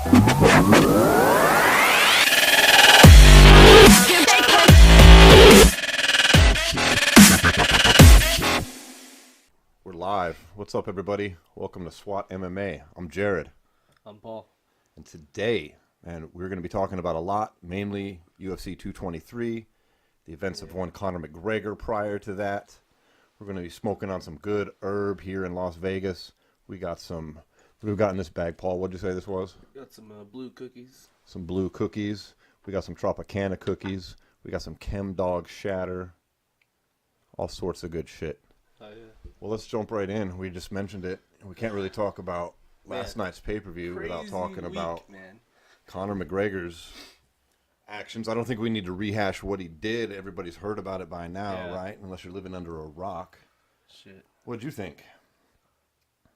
We're live. What's up, everybody? Welcome to S.W.A.T.MMA. I'm Jarrod. I'm Paul. And today, man, we're going to be talking about a lot, mainly UFC 223, the events of one Conor McGregor prior to that. We're going to be smoking on some good herb here in Las Vegas. We got some, what we've got in this bag, Paul? What did you say this was? Got some blue cookies. Some blue cookies. We got some Tropicana cookies. We got some Chemdog shatter. All sorts of good shit. Oh, yeah. Well, let's jump right in. We just mentioned it. We can't really talk about last night's pay-per-view without talking about Conor McGregor's actions. I don't think we need to rehash what he did. Everybody's heard about it by now, right? Unless you're living under a rock. Shit. What'd you think?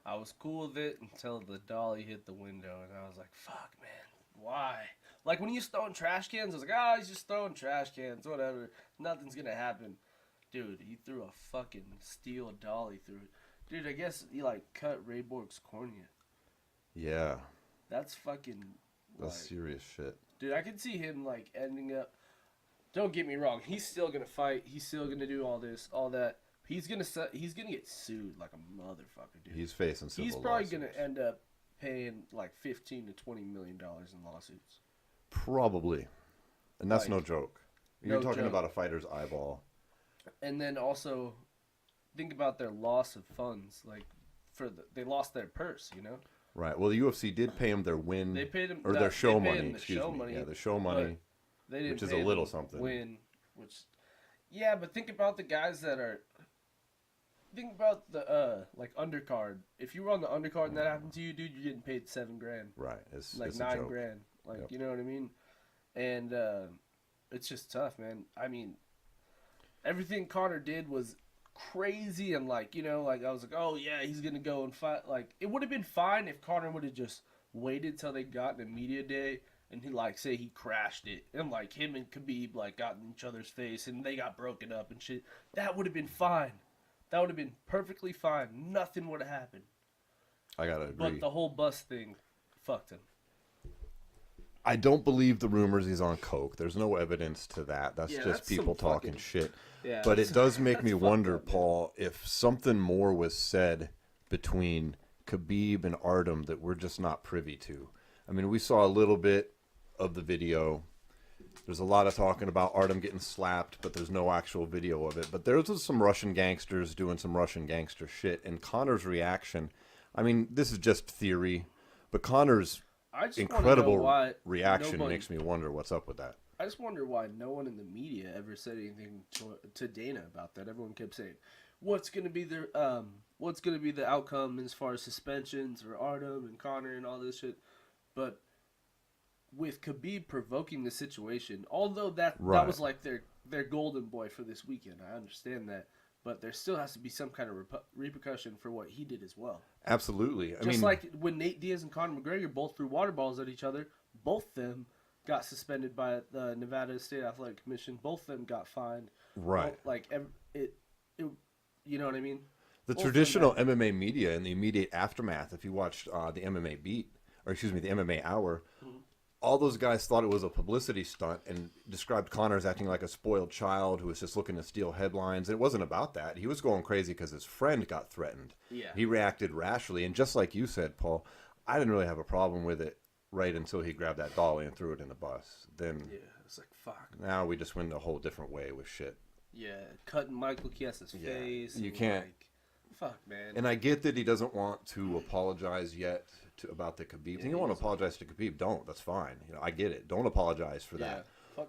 I was cool with it until the dolly hit the window, and I was like, fuck, man. Why? Like, when he was throwing trash cans, I was like, he's just throwing trash cans, whatever. Nothing's gonna happen. Dude, he threw a fucking steel dolly through it. Dude, I guess he, like, cut Ray Borg's cornea. Yeah. That's fucking... That's serious shit. Dude, I can see him, like, ending up... Don't get me wrong. He's still going to fight. He's still going to do all this, all that. He's going to get sued like a motherfucker, dude. He's facing civil He's probably lawsuits. going to end up paying, like, $15 to $20 million in lawsuits. Probably. And that's no joke. You're talking joke. about a fighter's eyeball. And then also, think about their loss of funds. Like, they lost their purse, you know? Right. Well, the UFC did pay him their win. They paid him... Or their show money, excuse me. Yeah, the show money, they didn't which is pay a little them something. Win, which... Yeah, but think about the guys that are... Think about the, like, undercard. If you were on the undercard and that happened to you, dude, you're getting paid $7,000. Right. It's like it's a joke. $9,000. Like, you know what I mean? And it's just tough, man. I mean, everything Conor did was crazy, and, like, you know, like, I was like, oh, yeah, he's going to go and fight. Like, it would have been fine if Conor would have just waited till they got in a media day, and he, like, say he crashed it, and, like, him and Khabib, like, got in each other's face, and they got broken up and shit. That would have been fine. That would have been perfectly fine. Nothing would have happened. I gotta agree. But the whole bus thing fucked him. I don't believe the rumors he's on coke. There's no evidence to that. That's just people talking shit. Yeah, but it does make me wonder, Paul, if something more was said between Khabib and Artem that we're just not privy to. I mean, we saw a little bit of the video. There's a lot of talking about Artem getting slapped, but there's no actual video of it. But there's some Russian gangsters doing some Russian gangster shit. And Conor's reaction, I mean, this is just theory, but Conor's incredible reaction makes me wonder what's up with that. I just wonder why no one in the media ever said anything to Dana about that. Everyone kept saying, "What's going to be the outcome as far as suspensions for Artem and Conor and all this shit?" But with Khabib provoking the situation, although that was like their golden boy for this weekend, I understand that. But there still has to be some kind of repercussion for what he did as well. Absolutely. I mean, like when Nate Diaz and Conor McGregor both threw water balls at each other, both of them got suspended by the Nevada State Athletic Commission. Both of them got fined. Right. Like, it you know what I mean? The traditional MMA media in the immediate aftermath, if you watched the MMA Beat, or excuse me, the MMA Hour, all those guys thought it was a publicity stunt and described Conor as acting like a spoiled child who was just looking to steal headlines. It wasn't about that. He was going crazy because his friend got threatened. Yeah. He reacted rashly. And just like you said, Paul, I didn't really have a problem with it right until he grabbed that dolly and threw it in the bus. Then it's like, fuck. Now we just went a whole different way with shit. Yeah, cutting Michael Chiesa's face. You can't. Like, fuck, man. And I get that he doesn't want to apologize yet about the Khabib thing. You don't want to apologize to Khabib. Don't. That's fine. You know, I get it. Don't apologize for that.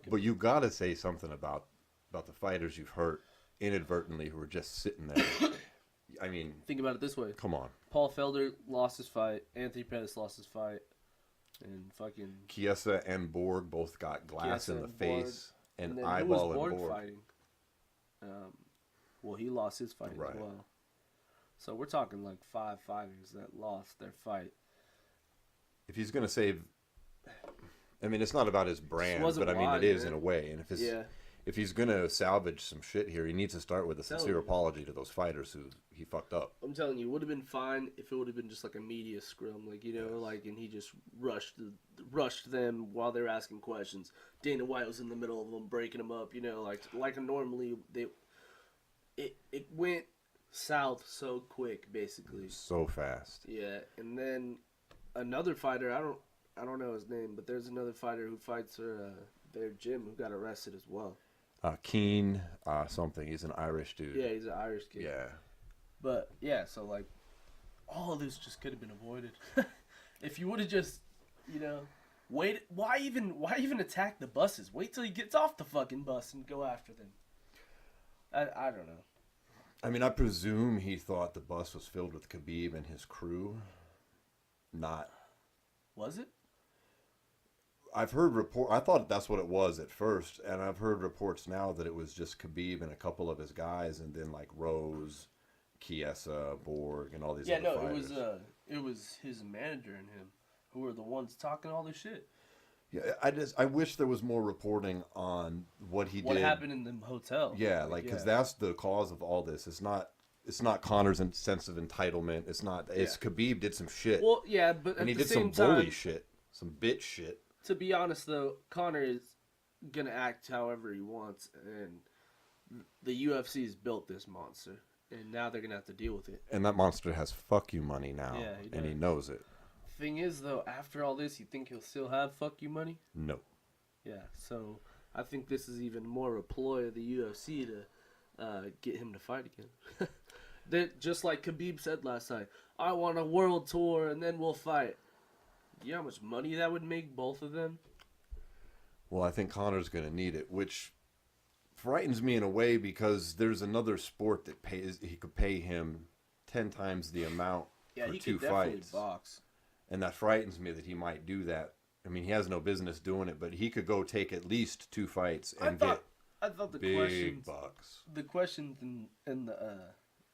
But you got to say something about the fighters you've hurt inadvertently who are just sitting there. I mean, think about it this way. Come on. Paul Felder lost his fight. Anthony Pettis lost his fight. And fucking Chiesa and Borg both got glass in the face and eyeball who was and Borg fighting. Well, he lost his fight as well. So we're talking like 5 fighters that lost their fight. If he's going to save, I mean, it's not about his brand, but I mean, it is in a way. And if if he's gonna salvage some shit here, he needs to start with a sincere apology to those fighters who he fucked up. I'm telling you, it would have been fine if it would have been just like a media scrum, like, you know, like, and he just rushed them while they were asking questions. Dana White was in the middle of them, breaking them up, you know, like normally it went south so quick, basically. So fast. Yeah, and then another fighter, I don't know his name, but there's another fighter who fights for their gym who got arrested as well. Keen, something. He's an Irish dude. Yeah, he's an Irish kid. Yeah. But yeah, so like, all of this just could have been avoided if you would have just, you know, waited. Why even attack the buses? Wait till he gets off the fucking bus and go after them. I don't know. I mean, I presume he thought the bus was filled with Khabib and his crew. Not. Was it? I've heard I thought that's what it was at first, and I've heard reports now that it was just Khabib and a couple of his guys, and then like Rose, Chiesa, Borg, and all these other fighters. It was his manager and him who were the ones talking all this shit. Yeah, I wish there was more reporting on what he did. What happened in the hotel? Yeah, because that's the cause of all this. It's not Conor's sense of entitlement. It's not. It's Khabib did some shit. Well, yeah, but and he at the did same some bully time, shit, some bitch shit. To be honest, though, Conor is gonna act however he wants, and the UFC's built this monster, and now they're gonna have to deal with it. And that monster has fuck you money now, and he knows it. Thing is, though, after all this, you think he'll still have fuck you money? No. Yeah, so I think this is even more a ploy of the UFC to get him to fight again. Just like Khabib said last night, I want a world tour and then we'll fight. You know how much money that would make both of them? Well, I think Conor's going to need it, which frightens me in a way because there's another sport that he could pay him 10 times the amount for he 2 could definitely fights. Box. And that frightens me that he might do that. I mean, he has no business doing it, but he could go take at least 2 fights and get big bucks. The questions in the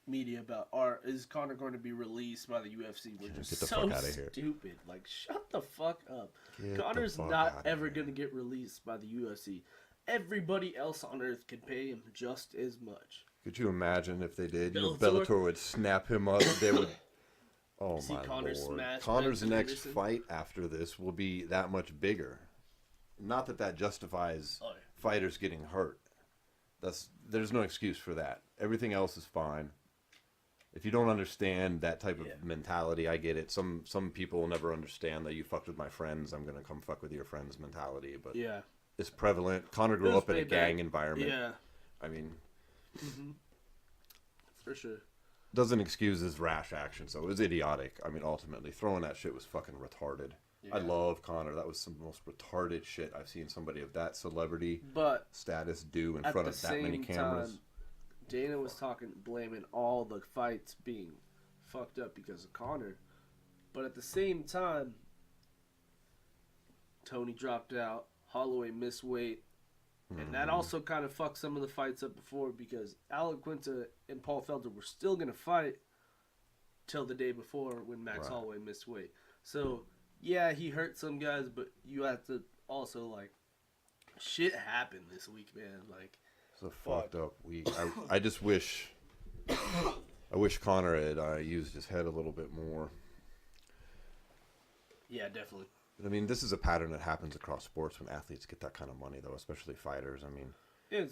media about is Conor going to be released by the UFC were just so stupid. Like, shut the fuck up. Conor's not ever going to get released by the UFC. Everybody else on earth can pay him just as much. Could you imagine if they did? Bellator would snap him up. They would. Oh my Lord! Conor's next fight after this will be that much bigger. Not that justifies fighters getting hurt. There's no excuse for that. Everything else is fine. If you don't understand that type of mentality, I get it. Some people will never understand that you fucked with my friends, I'm gonna come fuck with your friends mentality. But it's prevalent. Conor grew up in a gang environment. Yeah, I mean, for sure. Doesn't excuse his rash action, so it was idiotic. I mean, ultimately, throwing that shit was fucking retarded. Yeah. I love Conor. That was some of the most retarded shit I've seen somebody of that celebrity status do in front of that many cameras. Time, Dana was blaming all the fights being fucked up because of Conor. But at the same time, Tony dropped out. Holloway missed weight. And that also kind of fucked some of the fights up before because Alan Quinta and Paul Felder were still going to fight till the day before when Max Holloway missed weight. So, yeah, he hurt some guys, but you have to also, like, shit happened this week, man. Like, it's a fucked up week. I just wish Conor had used his head a little bit more. Yeah, definitely. I mean, this is a pattern that happens across sports when athletes get that kind of money, though, especially fighters. I mean,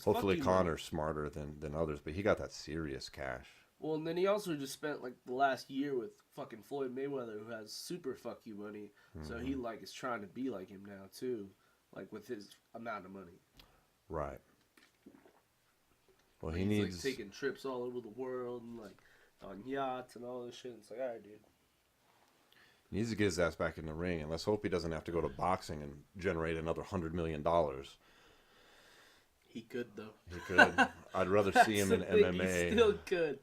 hopefully Conor's smarter than others, but he got that serious cash. Well, and then he also just spent, like, the last year with fucking Floyd Mayweather, who has super fuck you money. So he, like, is trying to be like him now, too, like, with his amount of money. Right. Well, he's like taking trips all over the world and, like, on yachts and all this shit. It's like, all right, dude. He needs to get his ass back in the ring, and let's hope he doesn't have to go to boxing and generate another $100 million. He could, though. He could. I'd rather see him in MMA. He still could.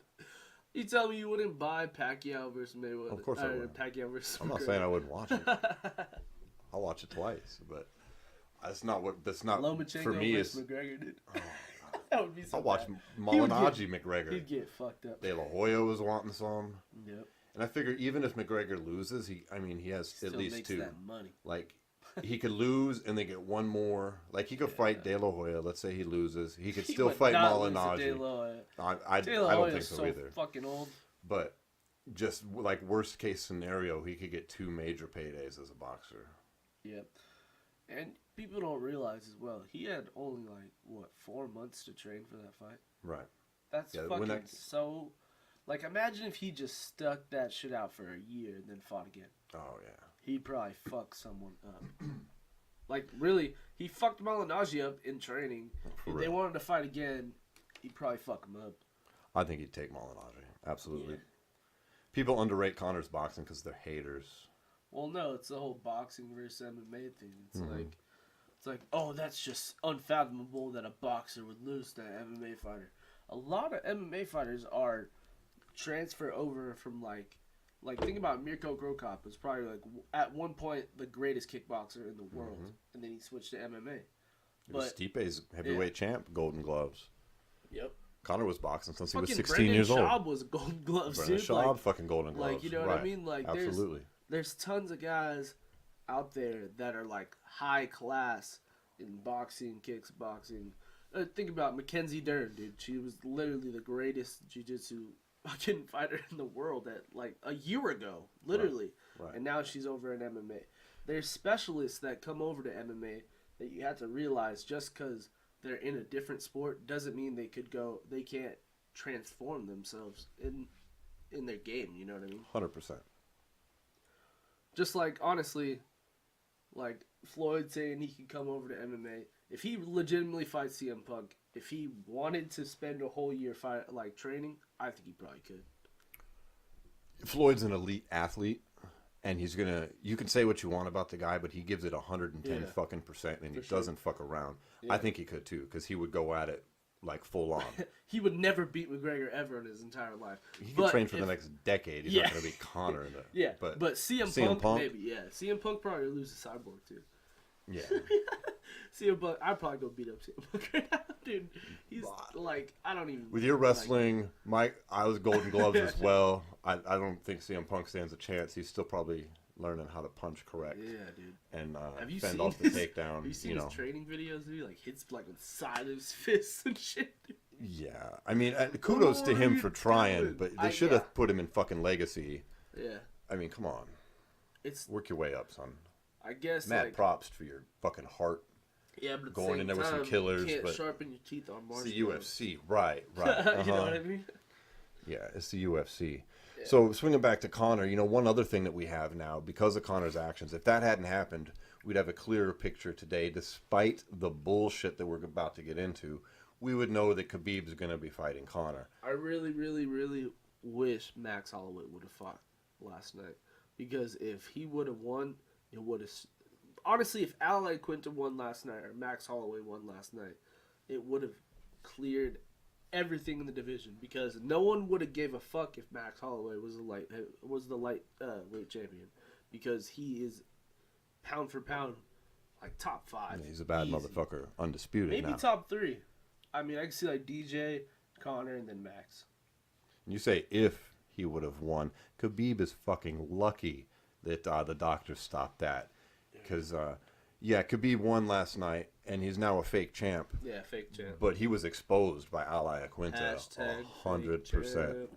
You tell me you wouldn't buy Pacquiao versus Mayweather? Of course I would. Pacquiao versus I'm not saying I wouldn't watch it. I'll watch it twice, but that's not Lomachenko for me. Versus McGregor, dude. That would be so I'll watch Malignaggi McGregor. He'd get fucked up. De La Hoya was wanting some. Yep. And I figure even if McGregor loses, he has still at least makes 2. That money. Like he could lose and then get one more. Like, he could fight De La Hoya. Let's say he loses. He could He still would fight not lose to Malignaggi. De La Hoya. I De La don't Hoya think is so either. fucking old. But just, like, worst case scenario, he could get 2 major paydays as a boxer. Yep. And people don't realize as well, he had only, like, what, 4 months to train for that fight? Right. That's fucking so... Like, imagine if he just stuck that shit out for a year and then fought again. Oh, yeah. He'd probably fuck someone up. Like, really, he fucked Malignaggi up in training. If they wanted to fight again, he'd probably fuck him up. I think he'd take Malignaggi. Absolutely. Yeah. People underrate Conor's boxing because they're haters. Well, no, it's the whole boxing versus MMA thing. It's like, oh, that's just unfathomable that a boxer would lose to an MMA fighter. A lot of MMA fighters are transfer over from like think about Mirko Krokop was probably like at one point the greatest kickboxer in the world, and then he switched to MMA. But Stipe's heavyweight champ, Golden Gloves. Yep. Conor was boxing since fucking he was 16 Brendan years old. Schaub was Golden Gloves, Brendan dude. Schaub, Like, fucking Golden Gloves. like, you know what I mean? Like, absolutely. There's tons of guys out there that are like high class in boxing, kickboxing. Think about Mackenzie Dern, dude. She was literally the greatest jiu-jitsu fucking fighter in the world at like a year ago, literally. Right. And now she's over in MMA. There's specialists that come over to MMA that you have to realize just because they're in a different sport doesn't mean they can't transform themselves in their game, you know what I mean? 100%. Just like, honestly, like Floyd saying he could come over to MMA. If he legitimately fights CM Punk, if he wanted to spend a whole year training, I think he probably could. Floyd's an elite athlete, and he's gonna. You can say what you want about the guy, but he gives it 110 fucking percent, and he doesn't fuck around. Yeah. I think he could too, because he would go at it like full on. He would never beat McGregor ever in his entire life. He could train for the next decade. He's not gonna be Conor. But CM Punk maybe. Yeah, CM Punk probably loses Cyborg too. Yeah. CM Punk, I'd probably go beat up CM Punk right now, dude. He's like, I don't even. With your wrestling, I was Golden Gloves as well. I don't think CM Punk stands a chance. He's still probably learning how to punch correct. Yeah, dude. And fend off the takedown. Have you seen his training videos? Dude, like hits like with the side of his fists and shit. Dude. Yeah, I mean, kudos to him for trying, but they should have put him in fucking Legacy. Yeah. I mean, come on. Work your way up, son. I guess. Mad props for your fucking heart. Yeah, but going in there with some killers. You can't but sharpen your teeth on Mars. It's the UFC, right? You know what I mean? Yeah, it's the UFC. Yeah. So swinging back to Conor, one other thing that we have now because of Conor's actions, if that hadn't happened, we'd have a clearer picture today. Despite the bullshit that we're about to get into, we would know that Khabib's going to be fighting Conor. I really, really, really wish Max Holloway would have fought last night, because if he would have won, it would have. Honestly, if Al Iaquinta won last night or Max Holloway won last night, it would have cleared everything in the division, because no one would have gave a fuck if Max Holloway was the lightweight champion, because he is pound for pound like top 5. Yeah, he's a bad motherfucker, undisputed. Maybe top 3. I mean, I can see like DJ, Conor, and then Max. You say if he would have won, Khabib is fucking lucky that the doctors stopped that. Because, Khabib won last night, and he's now a fake champ. Yeah, fake champ. But he was exposed by Al Iaquinta 100%.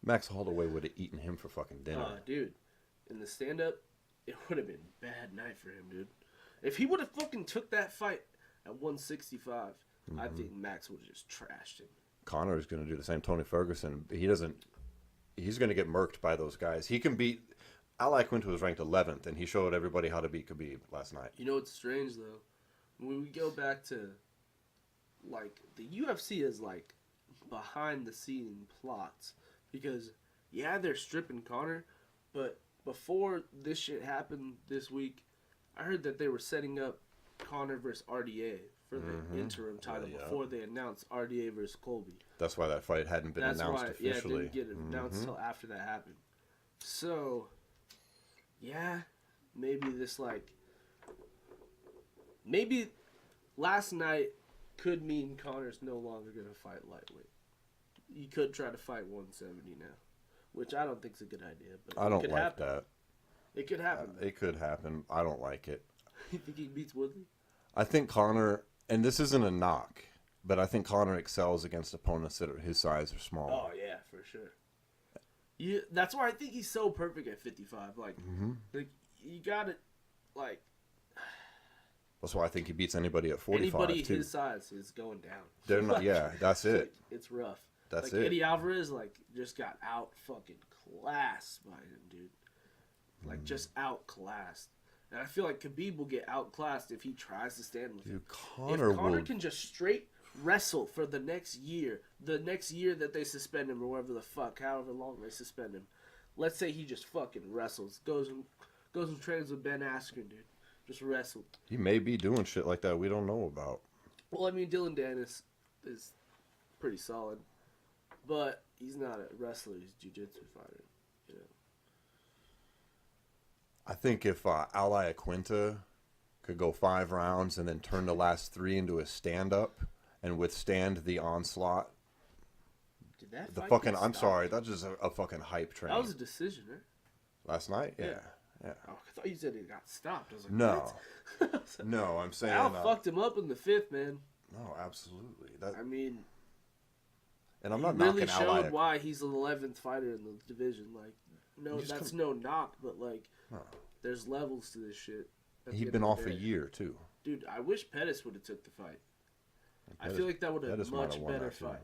Max Holloway would have eaten him for fucking dinner. Dude, in the stand-up, it would have been a bad night for him, dude. If he would have fucking took that fight at 165, I think Max would have just trashed him. Conor is going to do the same. Tony Ferguson, he's going to get murked by those guys. He can beat... Al Iaquinta was ranked 11th, and he showed everybody how to beat Khabib last night. You know what's strange, though? When we go back to, like, the UFC is, like, behind-the-scene plots. Because, yeah, they're stripping Conor, but before this shit happened this week, I heard that they were setting up Conor versus RDA for the interim title before they announced RDA versus Colby. That's why that fight hadn't been announced officially. Yeah, it didn't get announced until after that happened. So... yeah, maybe maybe last night could mean Conor's no longer going to fight lightweight. He could try to fight 170 now, which I don't think is a good idea. But I don't like that. It could happen. It could happen. I don't like it. You think he beats Woodley? I think Conor, and this isn't a knock, but I think Conor excels against opponents that are his size or smaller. Oh yeah, for sure. That's why I think he's so perfect at 55. Like, like you got it. Like, that's why I think he beats anybody at 45 anybody too. his size is going down. They're not. Yeah, that's it. It's rough. That's like, it. Eddie Alvarez just got out fucking classed by him, dude. Like just outclassed. And I feel like Khabib will get outclassed if he tries to stand with him. If Conor can just straight wrestle for the next year that they suspend him or whatever the fuck, however long they suspend him. Let's say he just fucking wrestles, goes and trains with Ben Askren, dude. Just wrestled. He may be doing shit like that we don't know about. Well, I mean, Dylan Dennis is pretty solid, but he's not a wrestler. He's a jiu-jitsu fighter. You know. I think if Al Iaquinta could go 5 rounds and then turn the last 3 into a stand-up and withstand the onslaught. Did that the fight fucking get I'm stopped? sorry, that's just a fucking hype train. That was a decision, right? Last night? Yeah. Oh, I thought you said it got stopped. I was like, No. what? No, I'm saying Al fucked him up in the 5th, man. No, absolutely. I mean, and I'm not he really knocking Al showed Iaquinta. why he's the 11th fighter in the division. Like, no, that's no knock, but like, there's levels to this shit. He'd been off a year too. Dude, I wish Pettis would have took the fight. I feel like that would have been a much better fight.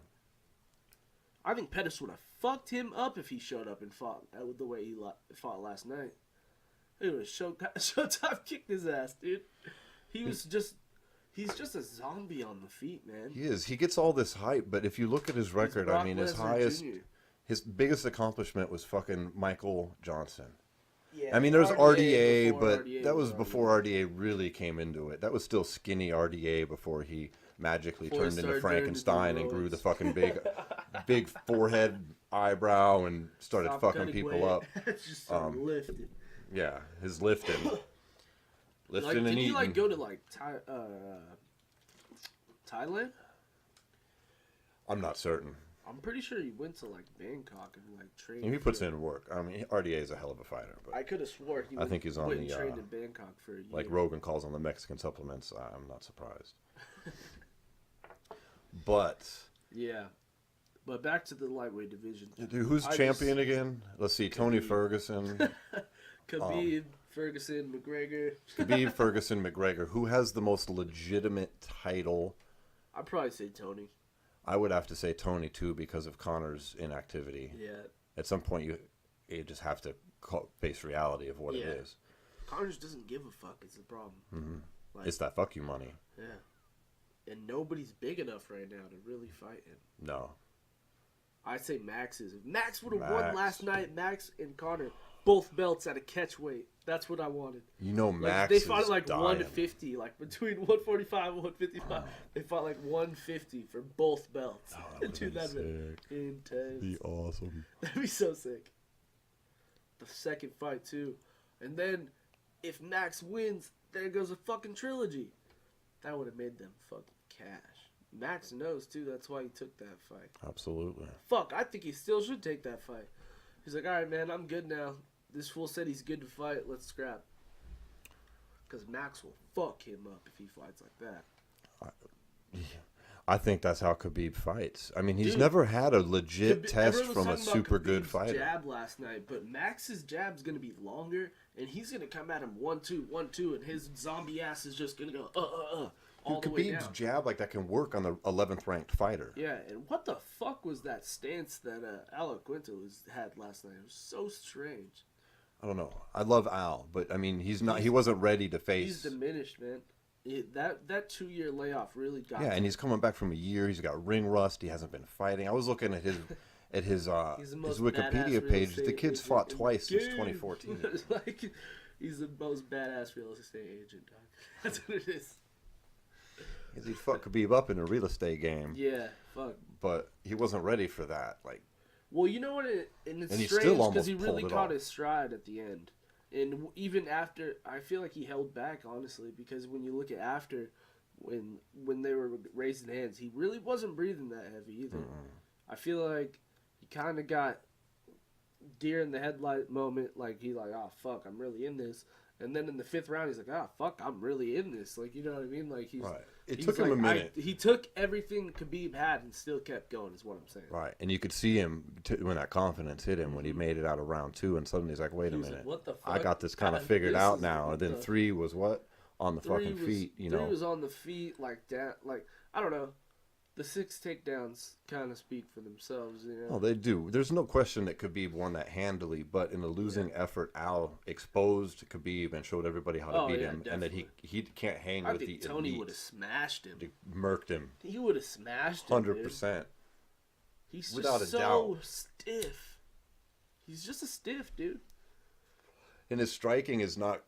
I think Pettis would have fucked him up if he showed up and fought the way he fought last night. He would have Showtime kicked his ass, dude. He's just a zombie on the feet, man. He is. He gets all this hype, but if you look at his record, I mean, his biggest accomplishment was fucking Michael Johnson. Yeah, I mean, there's RDA, but RDA that was before RDA really came into it. That was still skinny RDA before he magically turned into Frankenstein and grew the fucking big forehead, eyebrow, and started fucking people up. Just started lifting. Yeah, his lifting. Like, and did eating. he like go to like Thailand? I'm not certain. I'm pretty sure he went to like Bangkok and like trained. He puts in work. I mean, RDA is a hell of a fighter. But I could have swore he. I think he's on went and the trained in Bangkok for a year. like Rogan calls on the Mexican supplements. I'm not surprised. But yeah, but back to the lightweight division. Dude, who's champion again? Let's see. Tony Ferguson. Khabib, Ferguson, McGregor. Khabib, Ferguson, McGregor. Who has the most legitimate title? I'd probably say Tony. I would have to say Tony too because of Conor's inactivity. Yeah. At some point, you just have to face reality of what it is. Conor just doesn't give a fuck. It's the problem. Mm-hmm. Like, it's that fuck you money. Yeah. And nobody's big enough right now to really fight him. No. I'd say Max is. If Max would have won last night, Max and Conor, both belts at a catch weight. That's what I wanted. You know, Max they fought is like dying. 150, like between 145 and 155. They fought like 150 for both belts. Dude, that'd be intense. Be awesome. That'd be so sick. The second fight too, and then if Max wins, there goes a fucking trilogy. That would have made them fucking cash. Max knows too. That's why he took that fight. Absolutely. Fuck, I think he still should take that fight. He's like, all right, man, I'm good now. This fool said he's good to fight. Let's scrap. Because Max will fuck him up if he fights like that. I think that's how Khabib fights. I mean, he's never had a legit test from a super good fighter. Jab last night, but Max's jab's gonna be longer, and he's gonna come at him 1-2, 1-2, and his zombie ass is just gonna go all the way down. Khabib's jab like that can work on the 11th ranked fighter. Yeah, and what the fuck was that stance that Al Iaquinta had last night? It was so strange. I don't know. I love Al, but I mean, he wasn't ready to face. He's diminished, man. That 2-year layoff really got. Yeah, and he's coming back from a year. He's got ring rust. He hasn't been fighting. I was looking at his Wikipedia page. The kid's fought twice since 2014. Like, he's the most badass real estate agent, dog. That's what it is. He fucked Khabib up in a real estate game. Yeah, fuck. But he wasn't ready for that. Like, well, you know what? It's he strange still because he almost really pulled it caught off. his stride at the end. And even after, I feel like he held back, honestly, because when you look at after, when they were raising hands, he really wasn't breathing that heavy either. I feel like he kind of got deer in the headlight moment. Like, he like, oh, fuck, I'm really in this. And then in the 5th round, he's like, oh, fuck, I'm really in this. Like, you know what I mean? Like, he's... Right. It he's took him like, a minute. he took everything Khabib had and still kept going, is what I'm saying. Right. And you could see him when that confidence hit him when he made it out of round 2, and suddenly he's like, wait a minute. Like, what the fuck? I got this kind of figured out now. And then 3 was what? On the fucking feet, you know. 3 was on the feet, like that. Like, I don't know. The 6 takedowns kind of speak for themselves, you know. Oh, they do. There's no question that Khabib won that handily, but in a losing effort, Al exposed Khabib and showed everybody how to beat him, definitely. and that he can't hang I with think the Tony elite. would have smashed him. Murked him. He would have smashed him. 100%. He's just Without a so doubt. stiff. He's just a stiff dude. And his striking is not.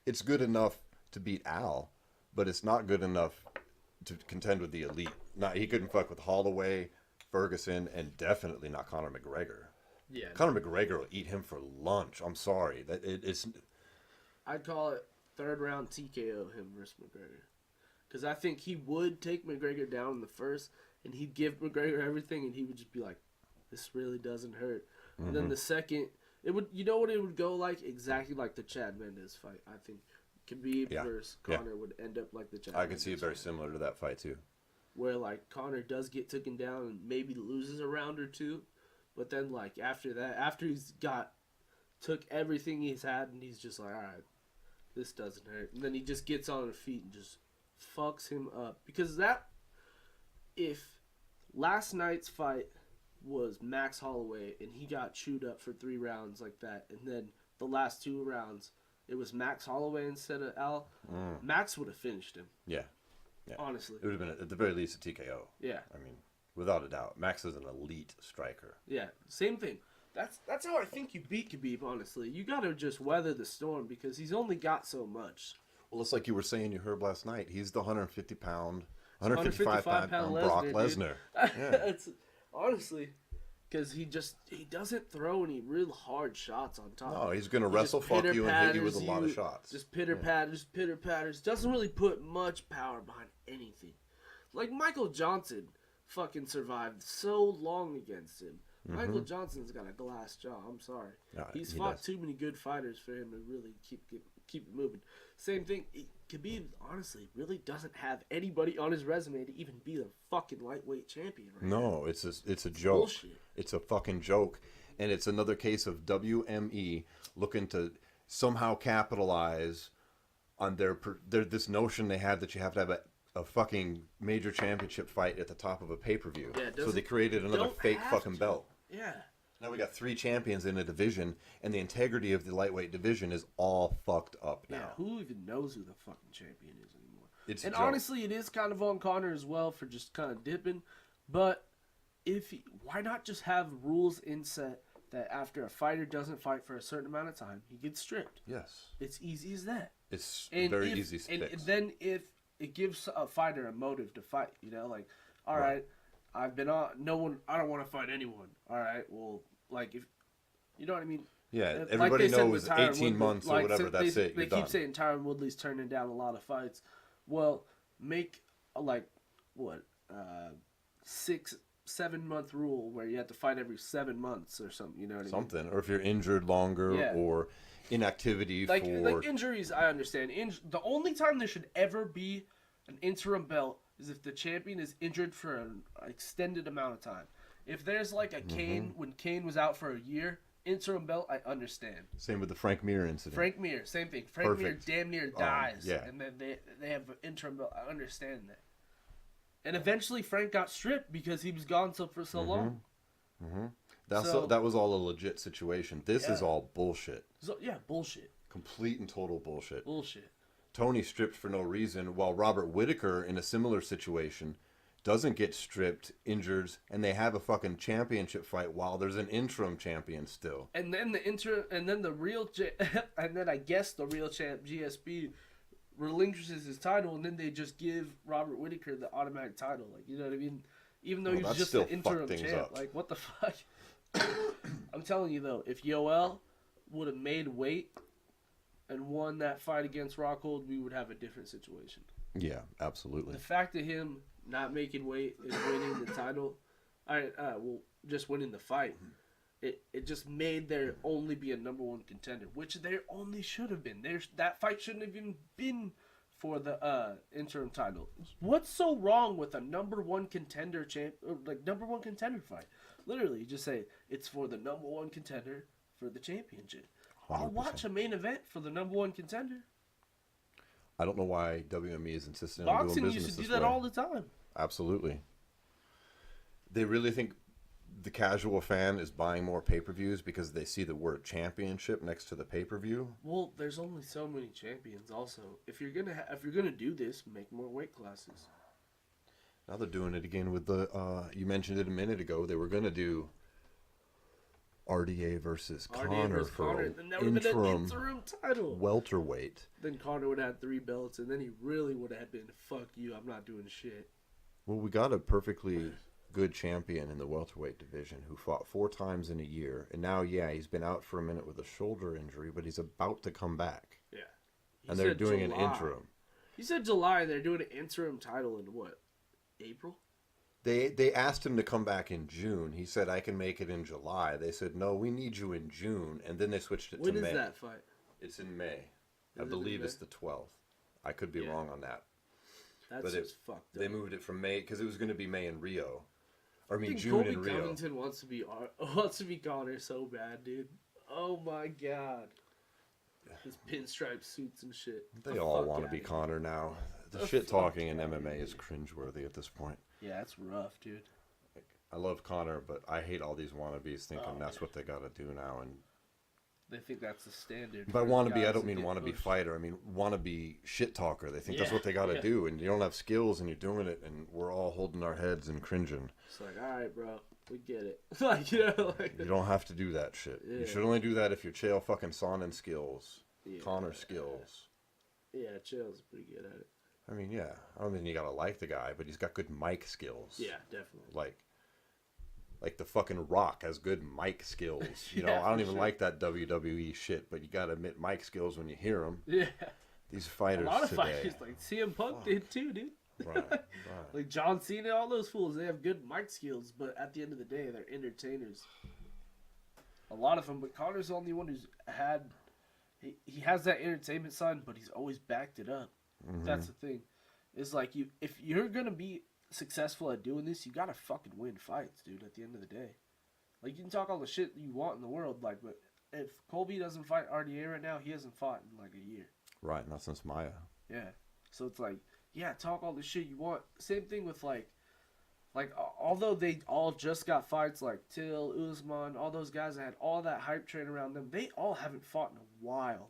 It's good enough to beat Al, but it's not good enough to contend with the elite. He couldn't fuck with Holloway, Ferguson, and definitely not Conor McGregor. Yeah. Conor McGregor will eat him for lunch. I'm sorry. It's. I'd call it 3rd round TKO him versus McGregor. Because I think he would take McGregor down in the first, and he'd give McGregor everything, and he would just be like, this really doesn't hurt. Mm-hmm. And then the second, it would, you know what it would go like? Exactly like the Chad Mendes fight. I think Khabib versus Conor would end up like the Chad Mendes. I could see it very similar to that fight too. Where like Conor does get taken down and maybe loses a round or 2, but then like after that, after he's took everything he's had, and he's just like, all right, this doesn't hurt, and then he just gets on his feet and just fucks him up. Because if last night's fight was Max Holloway and he got chewed up for 3 rounds like that, and then the last 2 rounds it was Max Holloway instead of Al, Max would have finished him. Yeah. Honestly. It would have been, at the very least, a TKO. Yeah. I mean, without a doubt. Max is an elite striker. Yeah, same thing. That's how I think you beat Khabib, honestly. You got to just weather the storm because he's only got so much. Well, it's like you were saying, you heard last night. He's the 155 pound Brock Lesnar. Yeah. It's honestly, because he doesn't throw any real hard shots on top. No, he's going to wrestle fuck you and hit you with a lot of shots. Just pitter patters. Doesn't really put much power behind anything. Like Michael Johnson fucking survived so long against him. Michael Johnson's got a glass jaw. I'm sorry. He's fought too many good fighters for him to really keep it moving. Same thing. Khabib, honestly, really doesn't have anybody on his resume to even be the fucking lightweight champion right now. No, it's a joke. Bullshit. It's a fucking joke. And it's another case of WME looking to somehow capitalize on this notion they had that you have to have a fucking major championship fight at the top of a pay-per-view. Yeah, so they created another fake fucking belt. Yeah. Now we got 3 champions in a division, and the integrity of the lightweight division is all fucked up now. Yeah, who even knows who the fucking champion is anymore? And honestly, it is kind of on Conor as well for just kind of dipping. But why not just have rules inset that after a fighter doesn't fight for a certain amount of time, he gets stripped? Yes. It's easy as that. It's very easy to fix. And then if it gives a fighter a motive to fight, you know, like, all right, I've been on, I don't want to fight anyone. All right, well, like, if, you know what I mean? Yeah, everybody knows 18 months or whatever, that's it. They keep saying Tyron Woodley's turning down a lot of fights. Well, make, 6-7 month rule where you have to fight every 7 months or something, you know what I mean? Something, or if you're injured longer or inactivity like injuries, I understand. The only time there should ever be an interim belt is if the champion is injured for an extended amount of time. If there's like a Kane, when Kane was out for a year, interim belt, I understand. Same with the Frank Mir incident. Frank Mir, same thing. Frank Mir damn near dies, and then they have an interim belt. I understand that. And eventually Frank got stripped because he was gone for so long. That was all a legit situation. This is all bullshit. So, bullshit. Complete and total bullshit. Bullshit. Tony stripped for no reason, while Robert Whittaker, in a similar situation, doesn't get stripped, injured, and they have a fucking championship fight while there's an interim champion still. And then the real champ GSP relinquishes his title, and then they just give Robert Whittaker the automatic title. Like, you know what I mean? Even though he's just an interim champ. Like, what the fuck? I'm telling you though, if Yoel would have made weight and won that fight against Rockhold, we would have a different situation. Yeah, absolutely. The fact of him not making weight and winning the title, just winning the fight, it just made there only be a number one contender, which there only should have been. That fight shouldn't have even been for the interim title. What's so wrong with a number one contender number one contender fight? Literally, just say it's for the number one contender for the championship. 100%. I'll watch a main event for the number one contender. I don't know why WME is insisting on doing business Boxing used to do that way. all the time. Absolutely. They really think the casual fan is buying more pay-per-views because they see the word championship next to the pay-per-view? Well, there's only so many champions. Also, if you're gonna do this, make more weight classes. Now they're doing it again with the. You mentioned it a minute ago. They were gonna do RDA versus Conor for interim title. welterweight. Then Conor would have had 3 belts, and then he really would have been, fuck you, I'm not doing shit. Well, we got a perfectly good champion in the welterweight division who fought 4 times in a year, and now, yeah, he's been out for a minute with a shoulder injury, but he's about to come back. Yeah. And they're doing an interim. He said July, they're doing an interim title in what? April? They asked him to come back in June. He said, I can make it in July. They said, no, we need you in June. And then they switched it to May. When is that fight? It's in May. I believe it's the 12th. I could be wrong on that. That's just fucked up. They moved it from May because it was going to be May in Rio. Or I mean, June Colby in Rio. Covington wants to be Conor so bad, dude. Oh my god. His pinstripe suits and shit. They all want to be Conor now. The shit talking in MMA is cringeworthy at this point. Yeah, it's rough, dude. I love Conor, but I hate all these wannabes thinking that's what they got to do now. And they think that's the standard. by wannabe, I don't mean wannabe fighter. I mean wannabe shit talker. They think that's what they got to do, and you don't have skills, and you're doing it, and we're all holding our heads and cringing. It's like, all right, bro, we get it. Like, you know, like you don't have to do that shit. Yeah. You should only do that if you're Chael fucking Sonnen skills, Conor skills. Yeah, Chael's pretty good at it. I mean, yeah, I don't mean you gotta like the guy, but he's got good mic skills. Yeah, definitely. Like the fucking Rock has good mic skills. You know, I don't even like that WWE shit, but you gotta admit mic skills when you hear them. Yeah. These fighters a lot of today. fighters, like CM Punk did too, dude. Right. Like John Cena, all those fools, they have good mic skills, but at the end of the day, they're entertainers. A lot of them, but Conor's the only one who's had... He has that entertainment side, but he's always backed it up. Mm-hmm. That's the thing. It's like, if you're gonna be successful at doing this, you gotta fucking win fights, dude, at the end of the day. Like, you can talk all the shit you want in the world, like, but if Colby doesn't fight RDA right now, he hasn't fought in like a year. Right, not since Maya. Yeah. So it's like, yeah, talk all the shit you want. Same thing with like although they all just got fights, like Till, Usman, all those guys that had all that hype train around them, they all haven't fought in a while.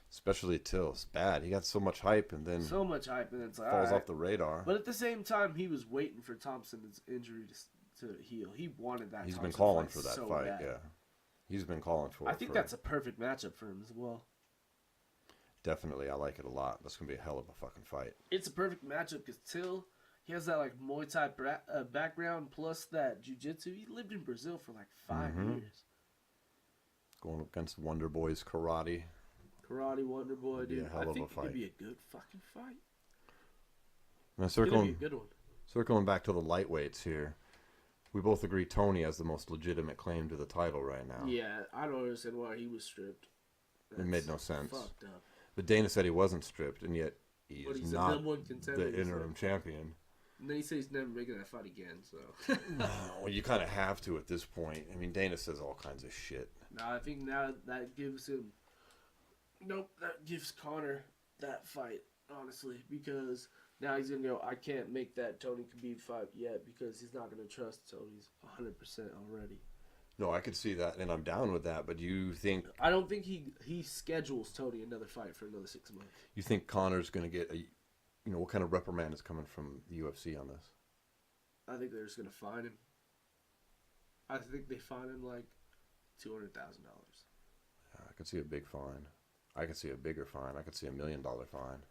Especially Till. It's bad. He got so much hype and then... So much hype and then it's like, falls off the radar. But at the same time, he was waiting for Thompson's injury to heal. He wanted that. He's been calling for that fight, yeah. He's been calling for it. I think that's a perfect matchup for him as well. Definitely. I like it a lot. That's going to be a hell of a fucking fight. It's a perfect matchup because Till, he has that like Muay Thai background plus that jiu-jitsu. He lived in Brazil for like 5 years. Going against Wonder Boy's karate. Karate Wonder Boy, dude. I think it'd be a good fucking fight. Now, circling, it's gonna be a good one. Circling back to the lightweights here, we both agree Tony has the most legitimate claim to the title right now. Yeah, I don't understand why he was stripped. It made no sense. Fucked up. But Dana said he wasn't stripped, and yet he is not the interim champion. And then he said he's never making that fight again, so... Well, you kind of have to at this point. I mean, Dana says all kinds of shit. No, I think now that gives him... Nope, that gives Conor that fight, honestly, because now he's going to go, I can't make that Tony Khabib fight yet because he's not going to trust Tony's 100% already. No, I could see that, and I'm down with that, but do you think... I don't think he schedules Tony another fight for another 6 months. You think Conor's going to get a... You know, what kind of reprimand is coming from the UFC on this? I think they're just going to fine him. I think they fine him like $200,000. Yeah, I could see a big fine. I could see a bigger fine. I could see $1 million fine.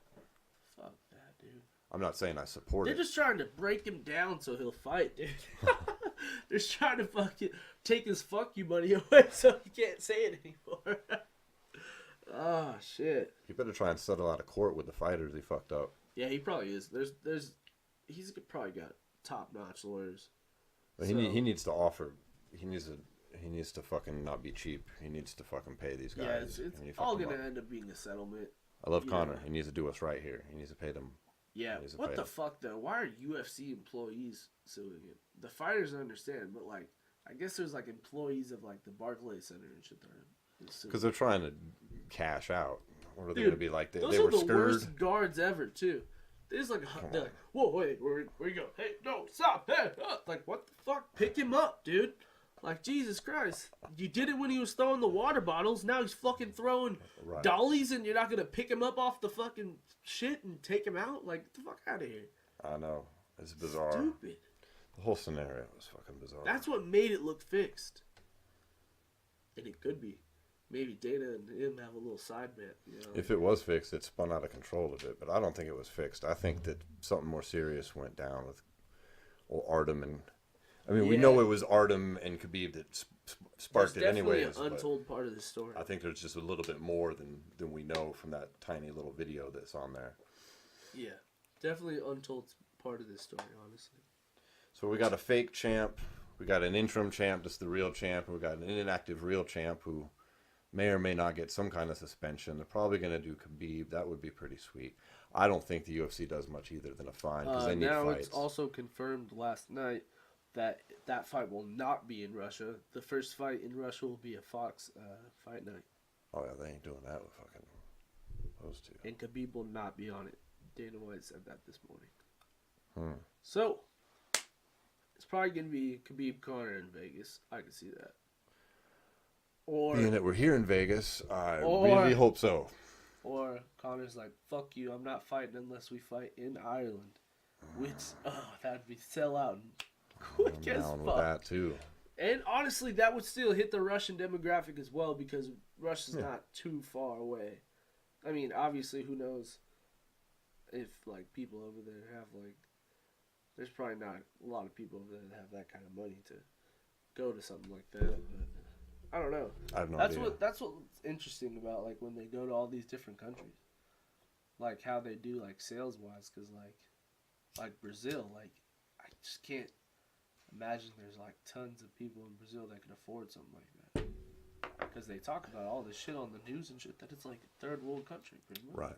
Fuck that, dude. I'm not saying I support it. They're just trying to break him down so he'll fight, dude. They're just trying to take his fuck you money away so he can't say it anymore. Oh, shit. You better try and settle out of court with the fighters he fucked up. Yeah, he probably is. He's probably got top-notch lawyers. But he needs to offer. He needs to he needs to fucking not be cheap. He needs to fucking pay these guys. Yeah, it's all gonna end up being a settlement. I love Conor. He needs to do what's right here. He needs to pay them. Yeah, what the fuck though? Why are UFC employees suing him? The fighters understand, but like, I guess there's like employees of like the Barclays Center and shit that are suing. Because they're trying to cash out. What are they Dude, gonna be like? They those were are the scared. worst guards ever too. They're like, whoa, wait, where you go? Hey, no, stop, hey, like what the fuck? Pick him up, dude. Like, Jesus Christ. You did it when he was throwing the water bottles. Now he's fucking throwing dollies and you're not going to pick him up off the fucking shit and take him out? Like, get the fuck out of here. I know. It's bizarre. Stupid. The whole scenario was fucking bizarre. That's what made it look fixed. And it could be. Maybe Dana and him have a little side bet. You know? If it was fixed, it spun out of control a bit. But I don't think it was fixed. I think that something more serious went down with Artem and... I mean, we know it was Artem and Khabib that sparked it anyways. There's definitely an untold part of the story. I think there's just a little bit more than we know from that tiny little video that's on there. Yeah, definitely an untold part of this story, honestly. So we got a fake champ. We got an interim champ, just the real champ. And we got an inactive real champ who may or may not get some kind of suspension. They're probably going to do Khabib. That would be pretty sweet. I don't think the UFC does much either than a fine because they need now fights. It's also confirmed last night that fight will not be in Russia. The first fight in Russia will be a Fox fight night. Oh, yeah, they ain't doing that with fucking those two. And Khabib will not be on it. Dana White said that this morning. So, it's probably going to be Khabib Conor in Vegas. I can see that. Or being that we're here in Vegas, I really hope so. Or Conor's like, fuck you, I'm not fighting unless we fight in Ireland. Which, that'd be sell out. Quick as fuck. With that too. And honestly, that would still hit the Russian demographic as well because Russia's not too far away. I mean, obviously, who knows if like people over there have like, there's probably not a lot of people over there that have that kind of money to go to something like that. But I don't know. I have no idea. That's what's interesting about like when they go to all these different countries, like how they do like sales wise, because like Brazil, like I just can't imagine there's like tons of people in Brazil that can afford something like that. Because they talk about all this shit on the news and shit that it's like a third world country, pretty much. Right.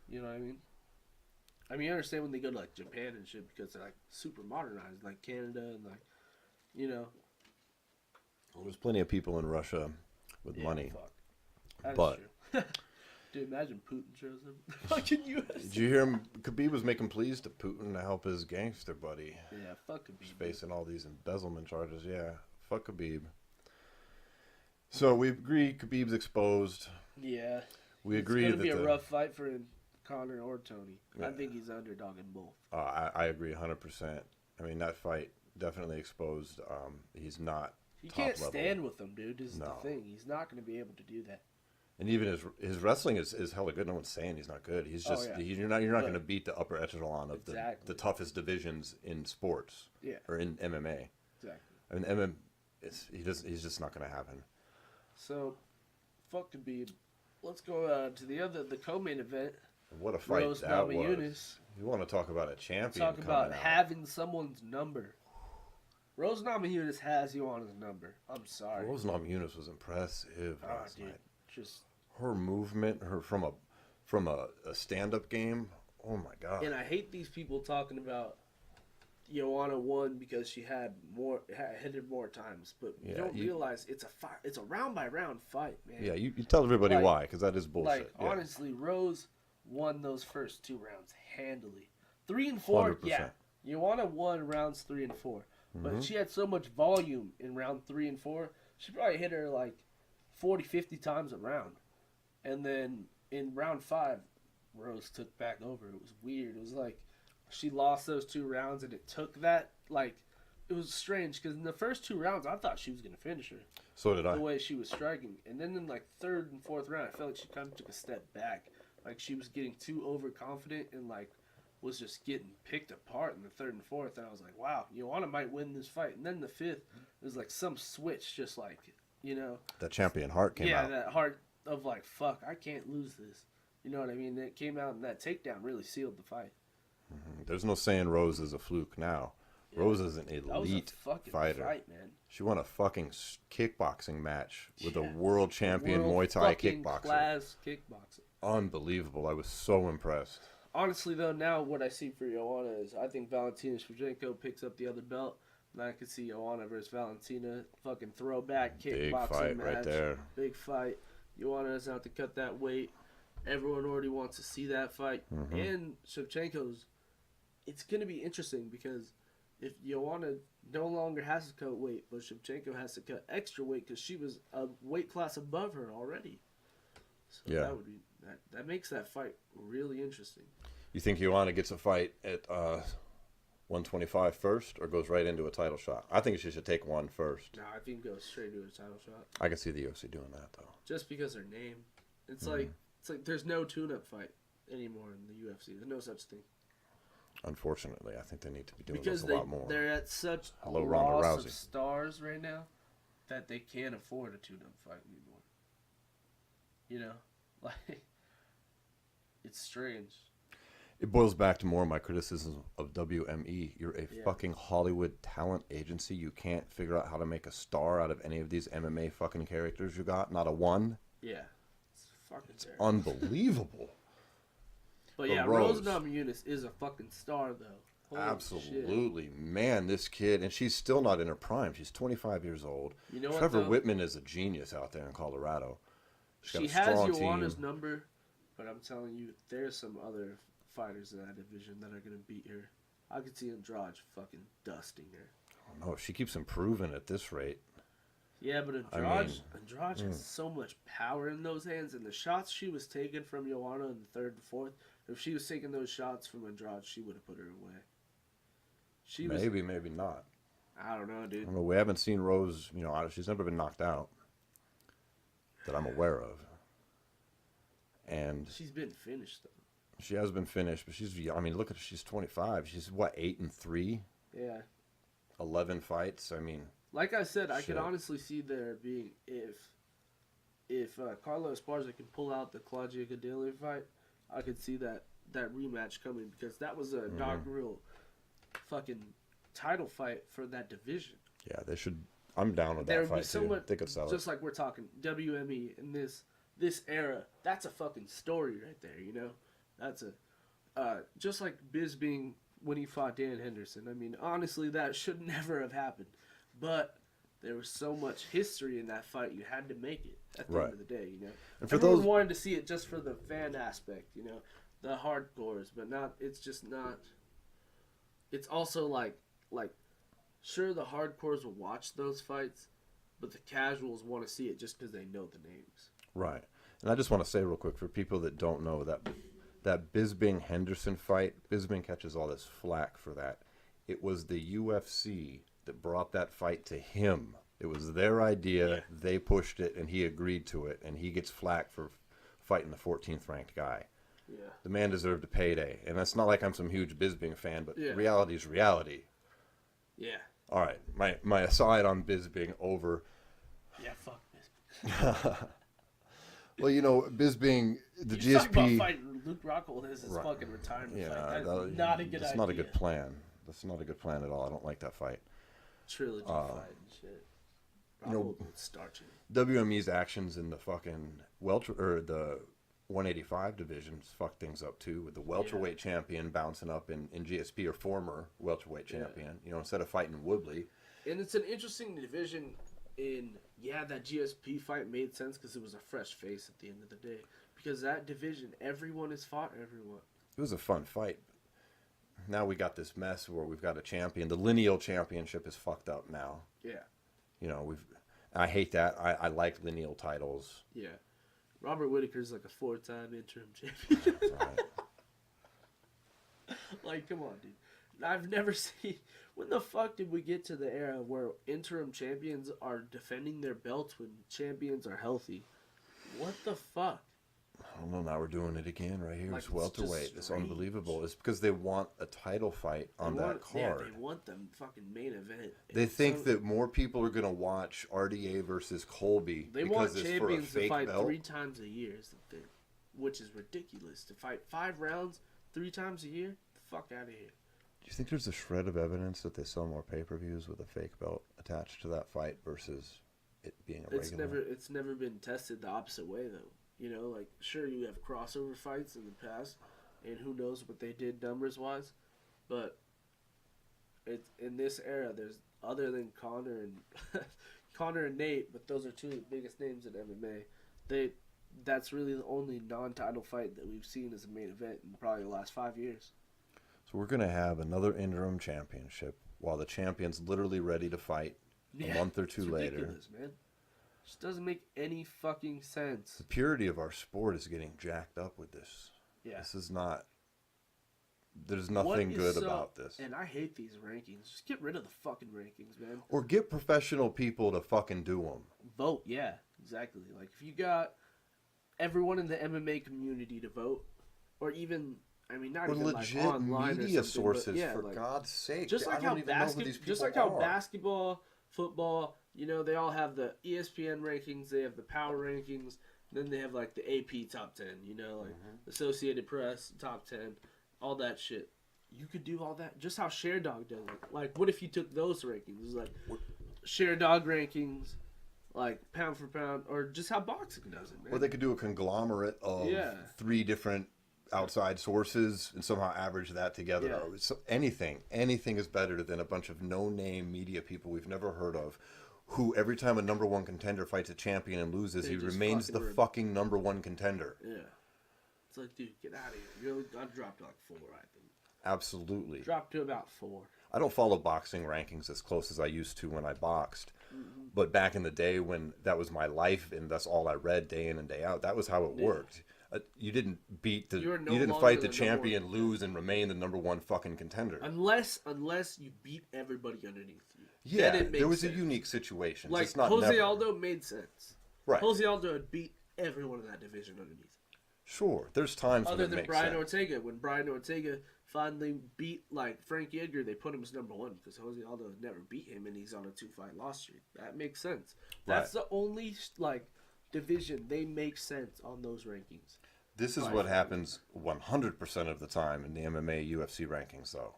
You know what I mean? I mean, I understand when they go to like Japan and shit because they're like super modernized, like Canada and like, you know. Well, there's plenty of people in Russia with money. Fuck. That but is true. Dude, imagine Putin shows up. Fucking U.S. Did you hear him? Khabib was making pleas to Putin to help his gangster buddy. Yeah, fuck Khabib. He's facing all these embezzlement charges. Yeah, fuck Khabib. So we agree Khabib's exposed. Yeah. We agree that it's going to be a rough fight for him, Conor or Tony. Yeah. I think he's underdog in both. I agree 100%. I mean, that fight definitely exposed. He's not He top can't level. Stand with them, dude. This is the thing. He's not going to be able to do that. And even his wrestling is hella good. No one's saying he's not good. He's just you're not going to beat the upper echelon of the toughest divisions in sports. Yeah. Or in MMA. Exactly. I mean, MMA, he's just not going to happen. So, fuck Khabib. Let's go to the co-main event. What a fight Rose that Namajunas. was! You want to talk about a champion? Talk about having someone's number. Rose Namajunas has you on his number. I'm sorry. Rose Namajunas was impressive last night. Just her movement, her from a stand-up game. Oh my god! And I hate these people talking about Joanna won because she had hit it more times, but you don't realize it's a round by round fight, man. Yeah, you tell everybody why, because that is bullshit. Like honestly, Rose won those first 2 rounds handily. 3 and 4, 100%. Yeah. Joanna won rounds 3 and 4, but she had so much volume in round 3 and 4. She probably hit her like 40, 50 times a round, and then in round 5, Rose took back over. It was weird. It was like she lost those 2 rounds, and it took that, like, it was strange, because in the first 2 rounds, I thought she was going to finish her. So did I. The way she was striking. And then in, like, 3rd and 4th round, I felt like she kind of took a step back. Like, she was getting too overconfident and, like, was just getting picked apart in the 3rd and 4th. And I was like, wow, Joanna might win this fight. And then the 5th, it was, like, some switch, just like, you know. That champion heart came out. Yeah, that heart of, like, fuck, I can't lose this. You know what I mean? It came out, and that takedown really sealed the fight. There's no saying Rose is a fluke now. Yeah. Rose is an That was a elite fucking fighter. fight, man. She won a fucking kickboxing match with a Yeah. world champion World Muay Thai fucking kickboxer. class kickboxer. Unbelievable. I was so impressed. Honestly, though, now what I see for Joanna is I think Valentina Shevchenko picks up the other belt. And I could see Joanna versus Valentina. Fucking throwback Big kickboxing fight match. right there. Big fight. Joanna doesn't have to cut that weight. Everyone already wants to see that fight. Mm-hmm. And Shevchenko's, it's going to be interesting because if Joanna no longer has to cut weight, but Shevchenko has to cut extra weight because she was a weight class above her already. So Yeah. that would be that makes that fight really interesting. You think Joanna gets a fight at 125 first or goes right into a title shot? I think she should take one first. No, I think goes straight to a title shot. I can see the UFC doing that, though. Just because her name. It's like there's no tune-up fight anymore in the UFC. There's no such thing. Unfortunately, I think they need to be doing Because this a lot more. they're at such Hello, a Ronda loss Rousey. of stars right now that they can't afford a tune-up fight anymore. You know? Like, it's strange. It boils back to more of my criticism of WME. You're a fucking Hollywood talent agency. You can't figure out how to make a star out of any of these MMA fucking characters you got. Not a one. Yeah. It's fucking It's terrible. unbelievable. But yeah, Rose. Rose Namajunas is a fucking star, though. Holy Absolutely. shit. Man, this kid, and she's still not in her prime. She's 25 years old. You know what, Trevor though? Whitman is a genius out there in Colorado. She's got She a has strong Joanna's team. number, but I'm telling you, there's some other fighters in that division that are going to beat her. I could see Andrade fucking dusting her. I don't know. If she keeps improving at this rate. Yeah, but Andrade has so much power in those hands, and the shots she was taking from Joanna in the third and fourth, if she was taking those shots from Andrade, she would have put her away. Maybe, maybe not. I don't know, I dude. don't know. We haven't seen Rose, she's never been knocked out that I'm aware of. And She's been finished, though. she has been finished, but look at her. She's 25. She's, 8-3? Yeah. 11 fights. Like I said, I Shit. could honestly see there being, if Carlos Esparza can pull out the Claudia Gadelha fight, I could see that rematch coming because that was a inaugural fucking title fight for that division. Yeah, they should. I'm down with There that would be fight, so too. much, They could sell just it. like we're talking WME in this era. That's a fucking story right there, you know. That's just like Bisping when he fought Dan Henderson. Honestly, that should never have happened, but there was so much history in that fight. You had to make it at the end of the day, you know. And for Everyone those, wanted to see it just for the fan aspect, you know, the hardcores, but not. It's just not. It's also like, sure, the hardcores will watch those fights, but the casuals want to see it just because they know the names. right. And I just want to say real quick for people that don't know that Bisping Henderson fight, Bisping catches all this flack for that. It was the UFC that brought that fight to him. It was their idea. Yeah. They pushed it, and he agreed to it, and he gets flack for fighting the 14th ranked guy. Yeah. The man deserved a payday, and that's not like I'm some huge Bisping fan, but Yeah. reality is reality. Yeah. All right, my aside on Bisping over. Yeah, fuck Bisping. Well, Bisping, the You talk about GSP. fighting Luke Rockhold as his fucking retirement fight. That's not a good idea. That's not a good plan. That's not a good plan at all. I don't like that fight. Trilogy fight and shit. Rockhold would starch it. WME's actions in the fucking the 185 divisions fucked things up too, with the welterweight champion bouncing up in GSP, or former welterweight champion. Instead of fighting Woodley. And it's an interesting division. That GSP fight made sense because it was a fresh face at the end of the day. Because that division, everyone has fought everyone. It was a fun fight. Now we got this mess where we've got a champion. The lineal championship is fucked up now. Yeah. I hate that. I like lineal titles. Yeah. Robert Whittaker's like a 4-time interim champion. Right. Like, come on, dude. I've never seen... When the fuck did we get to the era where interim champions are defending their belts when champions are healthy? What the fuck? I don't know. Now we're doing it again right here. Like, It's welterweight. just It's strange. unbelievable. It's because they want a title fight on that card. Yeah, they want the fucking main event. They think that more people are going to watch RDA versus Colby they because want it's for a champions to fake fight belt. 3 times a year, is the thing, which is ridiculous. To fight 5 rounds 3 times a year, the fuck out of here. you think there's a shred of evidence that they sell more pay-per-views with a fake belt attached to that fight versus it being a regular? It's never been tested the opposite way though. You know, like sure you have crossover fights in the past, and who knows what they did numbers wise, but it's in this era. There's other than Conor and Conor and Nate, but those are two of the biggest names in MMA. That's really the only non-title fight that we've seen as a main event in probably the last 5 years. So we're gonna have another interim championship while the champion's literally ready to fight a month or two later. Ridiculous, man. Just doesn't make any fucking sense. The purity of our sport is getting jacked up with this. Yeah. This is not. There's nothing good about this. And I hate these rankings. Just get rid of the fucking rankings, man. Or get professional people to fucking do them. Vote, yeah, exactly. Like if you got everyone in the MMA community to vote, or even, I mean, not or even legit like online media or something, sources, but yeah, for like, God's sake. just like I don't even know who these people how are. basketball, football, you know, they all have the ESPN rankings, they have the power rankings, then they have like the AP top 10, you know, like Associated Press top 10, all that shit. You could do all that just how Sherdog does it. Like, what if you took those rankings? It's like Sherdog rankings, like pound for pound, or just how boxing does it, man. Or they could do a conglomerate of 3 different outside sources and somehow average that together. Yeah. So anything is better than a bunch of no-name media people we've never heard of, who every time a number 1 contender fights a champion and loses, he remains the fucking number 1 contender. Yeah. It's like, dude, get out of here. I dropped to like 4, I think. Absolutely. Dropped to about 4. I don't follow boxing rankings as close as I used to when I boxed. But back in the day when that was my life and that's all I read day in and day out, that was how it worked. You didn't beat the you didn't fight the champion, lose, and remain the number 1 fucking contender. Unless you beat everybody underneath you. Yeah, there was a unique situation. Like it's not Jose Aldo made sense. Right. Jose Aldo had beat everyone in that division underneath. Sure, there's times other when it than makes Brian sense. Ortega. When Brian Ortega finally beat like Frankie Edgar, they put him as number 1 because Jose Aldo had never beat him, and he's on a 2-fight loss streak. That makes sense. That's the only like division they make sense on those rankings. This is what happens 100% of the time in the MMA UFC rankings, though.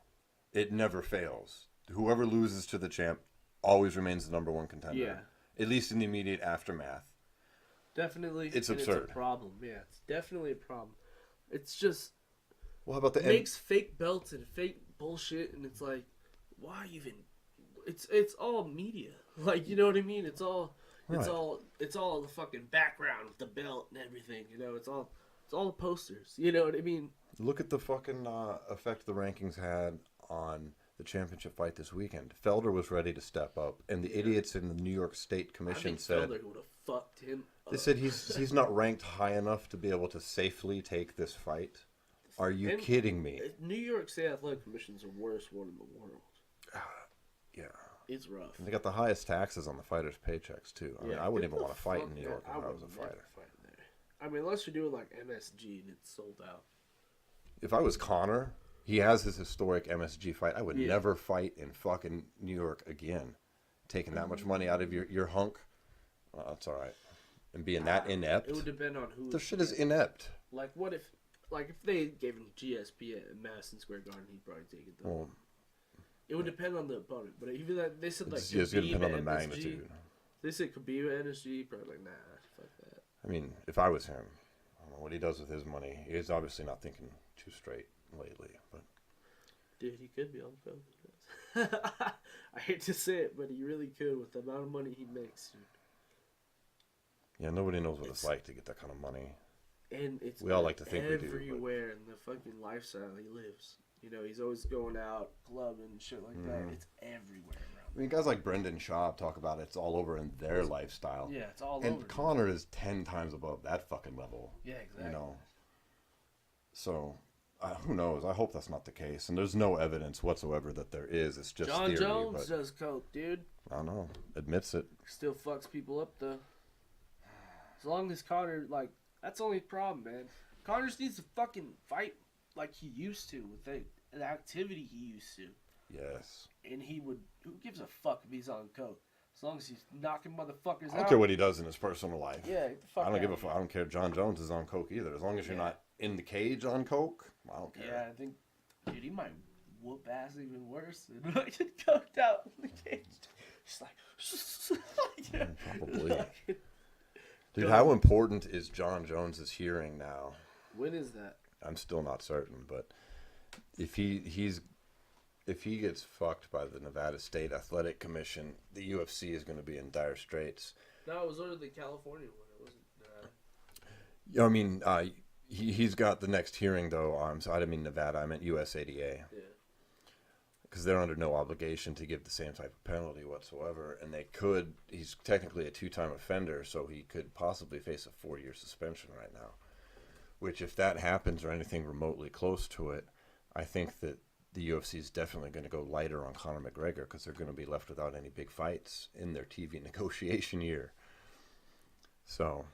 It never fails. Whoever loses to the champ always remains the number 1 contender. Yeah. At least in the immediate aftermath. Definitely. It's absurd. It's a problem. Yeah, it's definitely a problem. It's just... Well, how about the makes fake belts and fake bullshit, and it's like, why even? It's all media. Like, you know what I mean? It's all the fucking background with the belt and everything. You know, it's all the posters. You know what I mean? Look at the fucking effect the rankings had on the championship fight this weekend. Felder was ready to step up, and the idiots in the New York State Commission said Felder would have fucked him up. They said he's not ranked high enough to be able to safely take this fight. Are you kidding me? New York State Athletic Commission's the worst one in the world. Yeah. It's rough. And they got the highest taxes on the fighters' paychecks, too. I mean, I wouldn't even want to fight in New York if I was a fighter. I mean, unless you're doing like MSG and it's sold out. If I was Conor, he has his historic MSG fight. I would never fight in fucking New York again. Taking that much money out of your hunk, that's all right. And being that inept. It would depend on who. The shit is inept. Like, what if... Like, if they gave him GSP at Madison Square Garden, he'd probably take it, though. Well, it would depend on the opponent. But even that, they said, like, it's going to depend on the magnitude. They said Khabib at MSG, probably like, nah, fuck that. I mean, if I was him, I don't know what he does with his money. He's obviously not thinking too straight lately. But dude, he could be on focus. I hate to say it, but he really could with the amount of money he makes, dude. Yeah, nobody knows what it's like to get that kind of money. And it's we all like to think we do. Everywhere in the fucking lifestyle he lives. You know, he's always going out, clubbing and shit like that. It's everywhere around. I mean, guys like Brendan Schaub talk about it's all over in their lifestyle. Yeah, it's all over. And Conor is 10 times above that fucking level. Yeah, exactly. You know. So, who knows? I hope that's not the case. And there's no evidence whatsoever that there is. It's just John theory. Jones does coke, dude. I don't know. Admits it. Still fucks people up, though. As long as Conor, like... That's the only problem, man. Conor just needs to fucking fight like he used to with the activity he used to. Yes. And he would... Who gives a fuck if he's on coke? As long as he's knocking motherfuckers out. I don't care what he does in his personal life. Yeah, get the fuck I don't out. give a fuck. I don't care if John Jones is on coke either. As long as you're not in the cage on coke, I don't care. Yeah, I think... Dude, he might whoop ass even worse and fucking coked out in the cage. She's like, yeah. Probably. Like, Dude, how important is John Jones's hearing now? when is that? I'm still not certain, but if he gets fucked by the Nevada State Athletic Commission, the UFC is going to be in dire straits. No, it was under the California one. It wasn't Nevada. Yeah, I mean, he's got the next hearing though. So I didn't mean Nevada. I meant USADA. Yeah. Because they're under no obligation to give the same type of penalty whatsoever, and they could. He's technically a 2-time offender, so he could possibly face a 4-year suspension right now. Which, if that happens or anything remotely close to it, I think that the UFC is definitely going to go lighter on Conor McGregor because they're going to be left without any big fights in their TV negotiation year. So,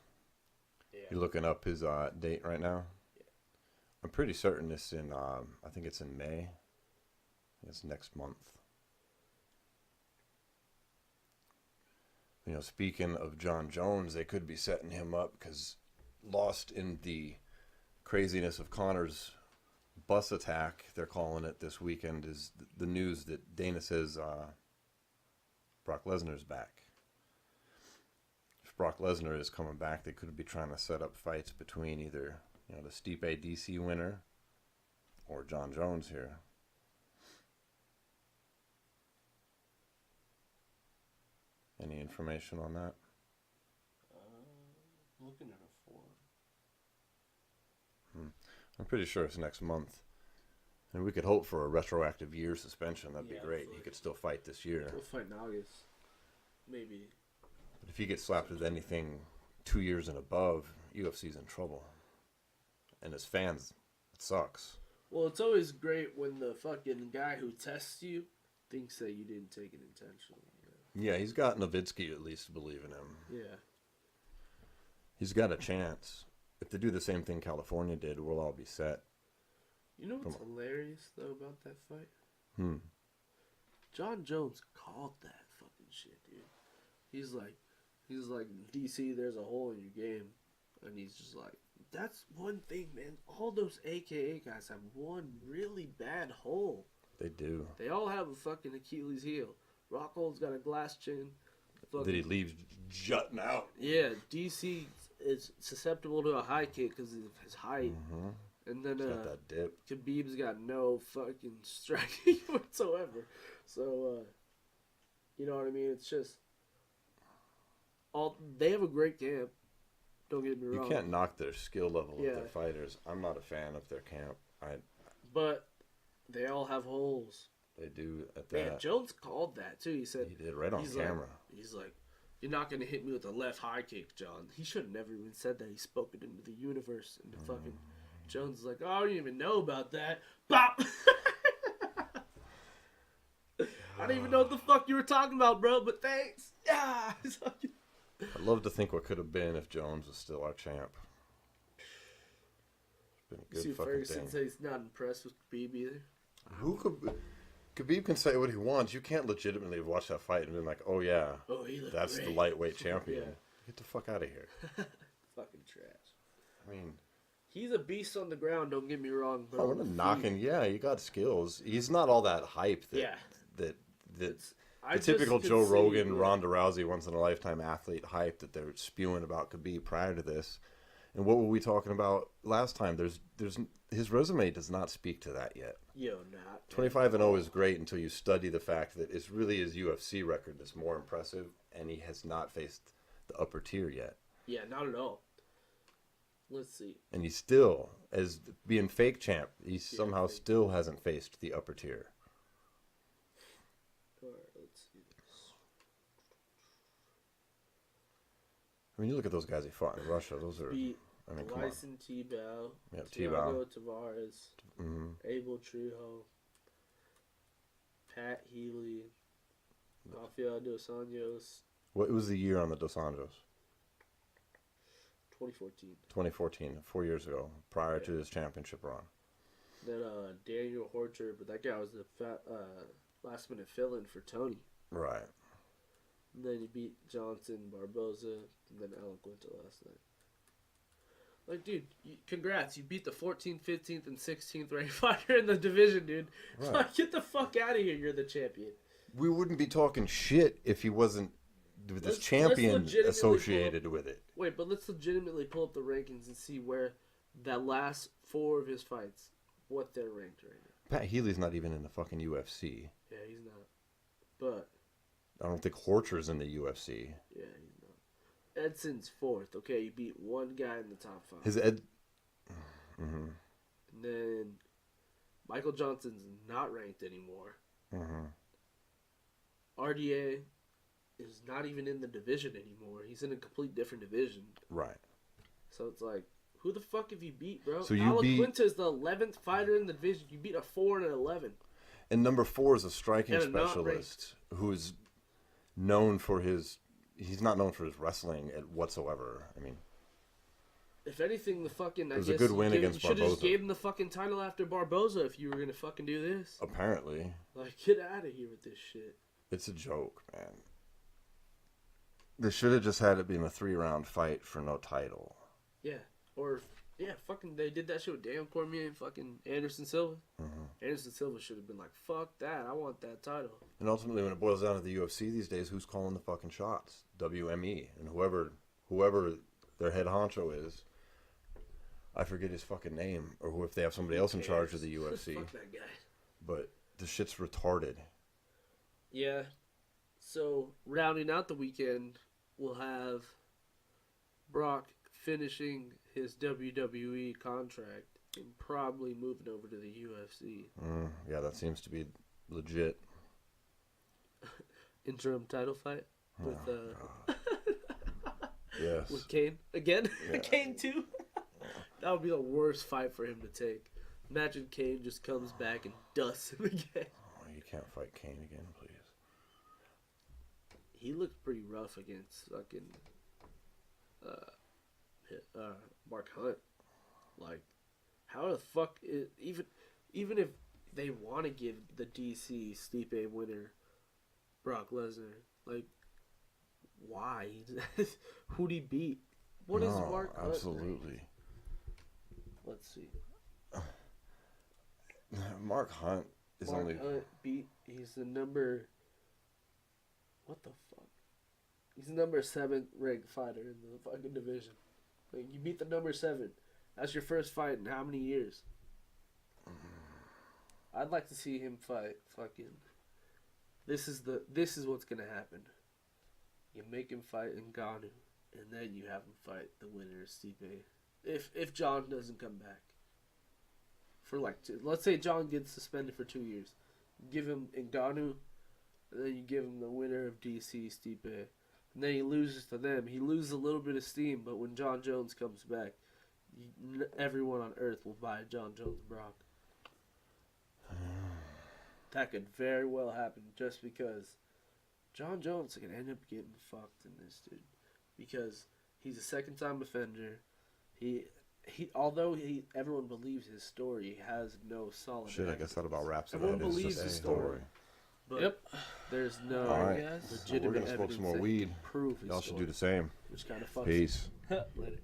you're looking up his date right now? Yeah. I'm pretty certain it's in, I think it's in May. It's next month. You know, speaking of John Jones, they could be setting him up because lost in the craziness of Conor's bus attack, they're calling it this weekend, is the news that Dana says Brock Lesnar's back. If Brock Lesnar is coming back, they could be trying to set up fights between either, you know, the Stipe DC winner or John Jones here. Any information on that? Looking at a form. I'm pretty sure it's next month. And we could hope for a retroactive year suspension. That'd be great. He could still fight this year. He'll fight in August. Maybe. But if he gets slapped with anything 2 years and above, UFC's in trouble. And as fans, it sucks. Well, it's always great when the fucking guy who tests you thinks that you didn't take it intentionally. Yeah, he's got Nowitzki at least to believe in him. Yeah. He's got a chance. If they do the same thing California did, we'll all be set. You know what's hilarious, though, about that fight? Hmm. John Jones called that fucking shit, dude. He's like, DC, there's a hole in your game. And he's just like, that's one thing, man. All those AKA guys have one really bad hole. They do. They all have a fucking Achilles heel. Rockhold's got a glass chin. That he leaves jutting out. Yeah, DC is susceptible to a high kick because of his height. Mm-hmm. And then He's got that dip. Khabib's got no fucking striking whatsoever. So, you know what I mean? It's just they have a great camp. Don't get me wrong. You can't knock their skill level Yeah. of their fighters. I'm not a fan of their camp. But they all have holes. They do at that. Man, Jones called that too. He said He did right on camera. He's like, you're not gonna hit me with a left high kick, John. He should have never even said that. He spoke it into the universe. And the fucking Jones is like, oh, I don't even know about that. Bop. I don't even know what the fuck you were talking about, bro. But thanks. Yeah. I'd love to think what could have been if Jones was still our champ. It's been a good See, fucking Ferguson thing. said he's not impressed with Khabib either. Who could? Khabib can say what he wants. You can't legitimately watch that fight and be like, "Oh yeah, He looked that's great. the lightweight champion." Yeah. Get the fuck out of here. Fucking trash. I mean, He's a beast on the ground. Don't get me wrong. But I'm on not the knocking. feet, Yeah, you got skills. He's not all that hype. The typical Joe Rogan, Ronda Rousey, once in a lifetime athlete hype that they're spewing about Khabib prior to this. And what were we talking about last time? There's his resume does not speak to that yet. Not 25-0 is great until you study the fact that it's really his UFC record that's more impressive, and he has not faced the upper tier yet. Yeah, not at all. Let's see. And he still, as being fake champ, he somehow still hasn't faced the upper tier. All right, let's see this. I mean, you look at those guys he fought in Russia. Those are, Beat I mean, come on. Lyson Tebow, Yeah, Thiago Tebow. Tavares, Mm-hmm. Abel Trejo, Pat Healy, Rafael Dos Anjos, What was the year on the Dos Anjos? 2014. 2014, 4 years ago, prior to his championship run. Then Daniel Horcher, but that guy was the last minute fill-in for Tony. Right. And then he beat Johnson, Barboza, and then Alan Quinto last night. Like, dude, congrats. You beat the 14th, 15th, and 16th ranked fighter in the division, dude. Right. Like, get the fuck out of here. You're the champion. We wouldn't be talking shit if he wasn't with this champion associated with it. Wait, but let's legitimately pull up the rankings and see where that last 4 of his fights, what they're ranked right now. Pat Healy's not even in the fucking UFC. Yeah, he's not. But I don't think Horcher's in the UFC. yeah, he's not. Edson's 4th. Okay, you beat one guy in the top 5. His Mm-hmm. And then Michael Johnson's not ranked anymore. Mm-hmm. RDA is not even in the division anymore. He's in a complete different division. Right. So it's like, who the fuck have you beat, bro? So you Quinta is the 11th fighter in the division. You beat a 4 and an 11. And number 4 is a striking specialist who is known for his... He's not known for his wrestling whatsoever. I mean... If anything, the fucking... It was a good win against Barboza. You should have just gave him the fucking title after Barboza if you were going to fucking do this. Apparently. Like, get out of here with this shit. It's a joke, man. They should have just had it being a 3-round fight for no title. Yeah. Or, yeah, fucking, they did that shit with Dan Cormier and fucking Anderson Silva. Mm-hmm. Anderson Silva should have been like, fuck that, I want that title. And ultimately, when it boils down to the UFC these days, who's calling the fucking shots? WME. And whoever their head honcho is, I forget his fucking name, or if they have somebody else in charge of the UFC. Fuck that guy. But the shit's retarded. Yeah. So, rounding out the weekend, we'll have Brock finishing his WWE contract and probably moving over to the UFC. Yeah, that seems to be legit. Interim title fight with yes, with Kane again. Yeah. Kane too. That would be the worst fight for him to take. Imagine Kane just comes back and dusts him again. Oh, you can't fight Kane again, please. He looked pretty rough against fucking Mark Hunt. Like, how the fuck even if they want to give the DC Stipe winner Brock Lesnar, like, why? Who'd he beat? What is Mark Hunt? Absolutely. Let's see. Mark Hunt is Mark only. Hunt beat. He's the number. What the fuck? He's the number 7 ranked fighter in the fucking division. Like, you beat the number 7. That's your first fight in how many years? I'd like to see him fight fucking. This is what's gonna happen. You make him fight Ngannou, and then you have him fight the winner, Stipe. If John doesn't come back. For like, let's say John gets suspended for 2 years. Give him Ngannou, and then you give him the winner of DC, Stipe. And then he loses to them. He loses a little bit of steam, but when John Jones comes back, everyone on earth will buy John Jones Brock. That could very well happen just because John Jones can end up getting fucked in this, dude. Because he's a second-time offender. Although everyone believes his story, he has no solid. Shit, I guess that about wraps it up. Everyone believes his story. But there's no legitimate we're gonna smoke some more weed. Prove his Y'all should story, do the same. which kind of fucks. Peace. Later.